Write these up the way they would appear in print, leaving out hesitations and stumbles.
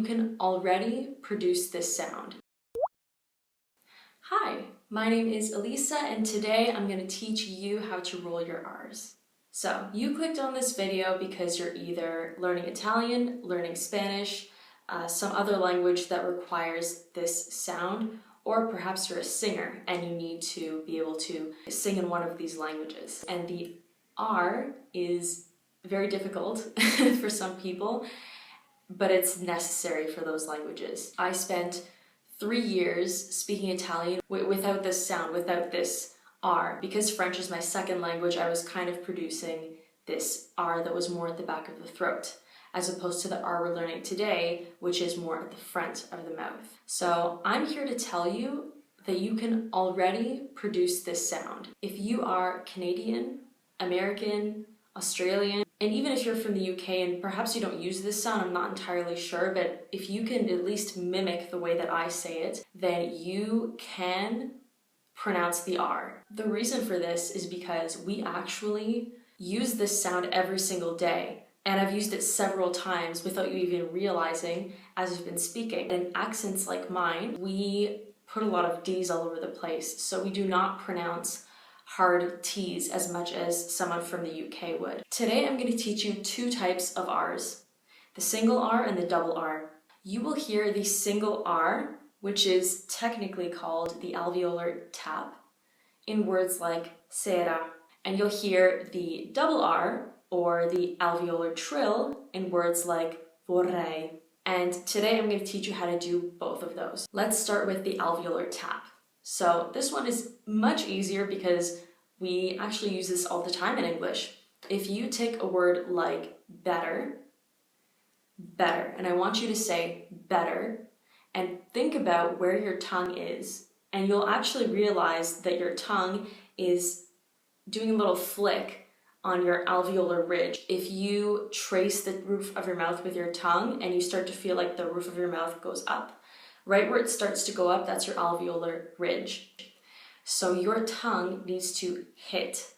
can already produce this sound. Hi, my name is Elisa, and today I'm going to teach you how to roll your R's. So, you clicked on this video because you're either learning Italian, learning Spanish, some other language that requires this sound, or perhaps you're a singer and you need to be able to sing in one of these languages. And the R is very difficult for some people, but it's necessary for those languages. I spent 3 years speaking Italian without this sound, without this R. Because French is my second language, I was kind of producing this R that was more at the back of the throat, as opposed to the R we're learning today, which is more at the front of the mouth. So I'm here to tell you that you can already produce this sound. If you are Canadian, American, Australian, and even if you're from the UK and perhaps you don't use this sound, I'm not entirely sure, but if you can at least mimic the way that I say it, then you can pronounce the R. The reason for this is because we actually use this sound every single day, and I've used it several times without you even realizing as you've been speaking. In accents like mine, we put a lot of D's all over the place, so we do not pronounce hard T's as much as someone from the UK would. Today I'm going to teach you 2 types of R's, the single R and the double R. You will hear the single R, which is technically called the alveolar tap, in words like sera, and you'll hear the double R, or the alveolar trill, in words like vorrei. And today I'm going to teach you how to do both of those. Let's start with the alveolar tap. So this one is much easier because we actually use this all the time in English. If you take a word like better, and I want you to say better, and think about where your tongue is, and you'll actually realize that your tongue is doing a little flick on your alveolar ridge. If you trace the roof of your mouth with your tongue and you start to feel like the roof of your mouth goes up, right where it starts to go up, that's your alveolar ridge. So your tongue needs to hit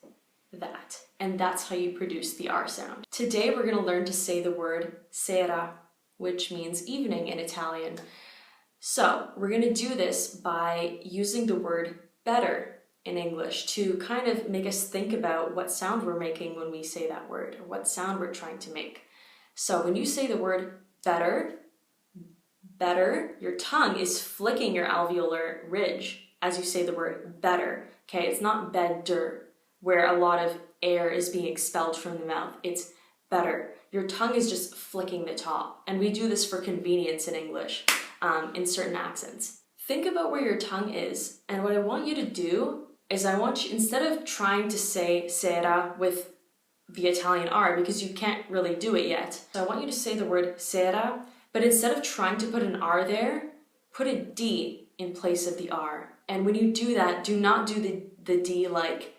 that, and that's how you produce the R sound. Today we're going to learn to say the word sera, which means evening in Italian. So we're going to do this by using the word better in English to kind of make us think about what sound we're making when we say that word, or what sound we're trying to make. So when you say the word better, your tongue is flicking your alveolar ridge as you say the word better, okay? It's not better, where a lot of air is being expelled from the mouth. It's better. Your tongue is just flicking the top, and we do this for convenience in English, in certain accents. Think about where your tongue is, and what I want you to do is I want you, instead of trying to say sera with the Italian R, because you can't really do it yet, so I want you to say the word sera, but instead of trying to put an R there, put a D in place of the R. And when you do that, do not do the D like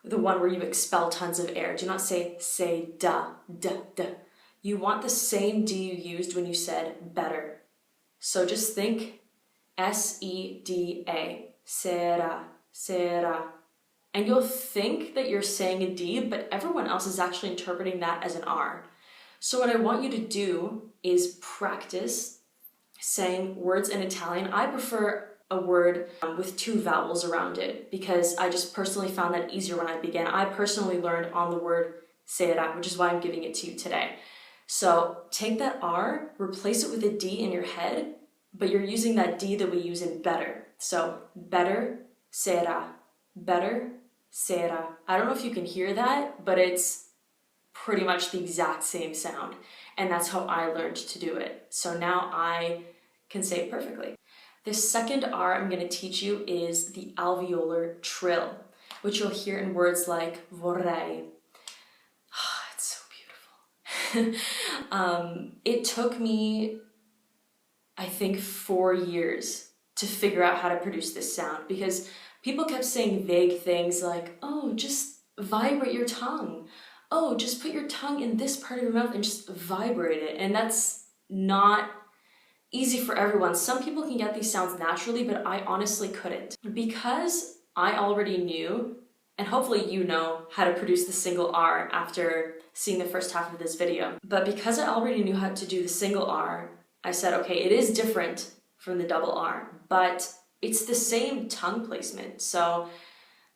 the one where you expel tons of air. Do not say da. You want the same D you used when you said better. So just think S-E-D-A, sera, sera. And you'll think that you're saying a D, but everyone else is actually interpreting that as an R. So what I want you to do is practice saying words in Italian. I prefer a word with 2 vowels around it because I just personally found that easier when I began. I personally learned on the word sera, which is why I'm giving it to you today. So take that R, replace it with a D in your head, but you're using that D that we use in better. So better, sera, better, sera. I don't know if you can hear that, but it's pretty much the exact same sound. And that's how I learned to do it. So now I can say it perfectly. The second R I'm going to teach you is the alveolar trill, which you'll hear in words like vorrei. It's so beautiful. It took me, I think, 4 years to figure out how to produce this sound because people kept saying vague things like, oh, just vibrate your tongue. Oh, just put your tongue in this part of your mouth and just vibrate it. And that's not easy for everyone. Some people can get these sounds naturally, but I honestly couldn't. Because I already knew, and hopefully you know, how to produce the single R after seeing the first half of this video. But because I already knew how to do the single R, I said, okay, it is different from the double R, but it's the same tongue placement. So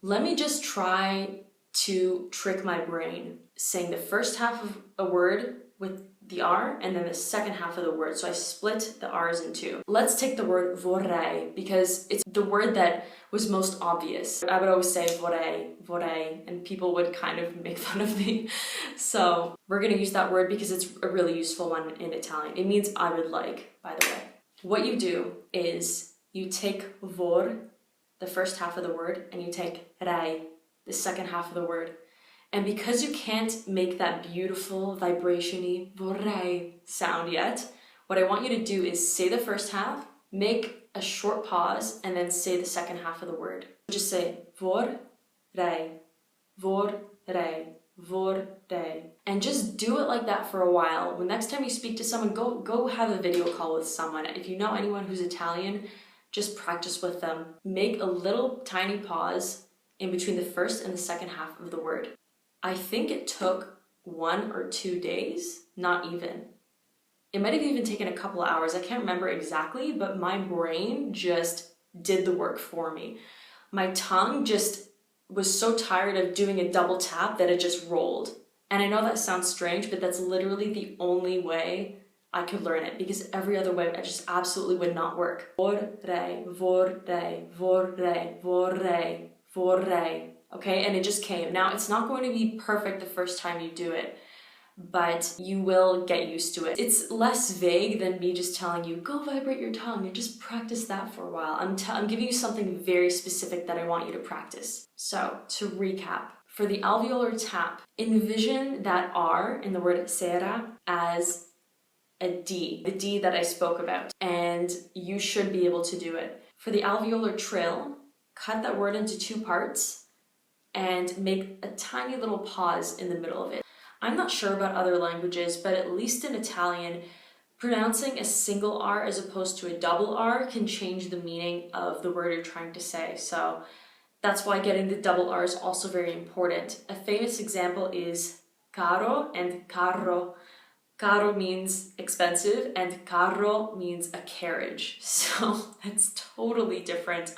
let me just try to trick my brain, saying the first half of a word with the R and then the second half of the word. So I split the R's in two. Let's take the word vorrei because it's the word that was most obvious. I would always say vorrei, vorrei, and people would kind of make fun of me. So we're gonna use that word because it's a really useful one in Italian. It means I would like, by the way. What you do is you take vor, the first half of the word, and you take rei, the second half of the word. And because you can't make that beautiful vibration-y vorrei sound yet, what I want you to do is say the first half, make a short pause, and then say the second half of the word. Just say vorrei, vorrei, vorrei. And just do it like that for a while. When next time you speak to someone, go have a video call with someone. If you know anyone who's Italian, just practice with them. Make a little tiny pause in between the first and the second half of the word. I think it took 1 or 2 days, not even. It might have even taken a couple of hours. I can't remember exactly, but my brain just did the work for me. My tongue just was so tired of doing a double tap that it just rolled. And I know that sounds strange, but that's literally the only way I could learn it, because every other way I just absolutely would not work. Vorrei, vorrei, vorrei, vorrei, vorrei. Okay, and it just came. Now, it's not going to be perfect the first time you do it, but you will get used to it. It's less vague than me just telling you, go vibrate your tongue and just practice that for a while. I'm giving you something very specific that I want you to practice. So, to recap, for the alveolar tap, envision that R in the word sera as a D, the D that I spoke about, and you should be able to do it. For the alveolar trill, cut that word into 2 parts, and make a tiny little pause in the middle of it. I'm not sure about other languages, but at least in Italian, pronouncing a single R as opposed to a double R can change the meaning of the word you're trying to say. So that's why getting the double R is also very important. A famous example is caro and carro. Caro means expensive and carro means a carriage. So that's totally different.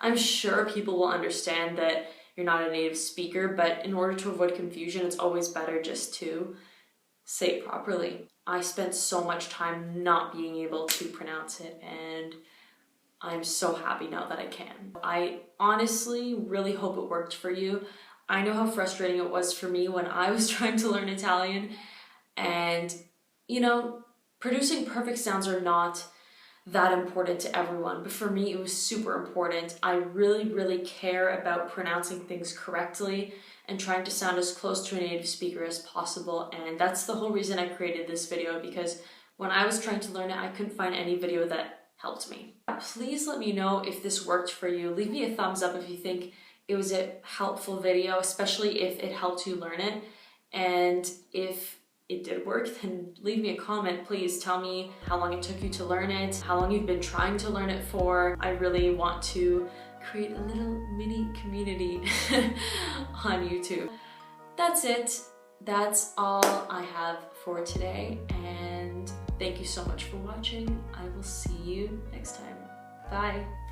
I'm sure people will understand that you're not a native speaker, but in order to avoid confusion, it's always better just to say it properly. I spent so much time not being able to pronounce it, and I'm so happy now that I can. I honestly really hope it worked for you. I know how frustrating it was for me when I was trying to learn Italian, and you know, producing perfect sounds are not that important to everyone, but for me it was super important. I really care about pronouncing things correctly and trying to sound as close to a native speaker as possible, and that's the whole reason I created this video, because when I was trying to learn it, I couldn't find any video that helped me. Please let me know if this worked for you. Leave me a thumbs up if you think it was a helpful video, especially if it helped you learn it, and if it did work, then leave me a comment. Please tell me how long it took you to learn it, how long you've been trying to learn it for. I really want to create a little mini community on YouTube. That's it. That's all I have for today, and thank you so much for watching. I will see you next time. Bye.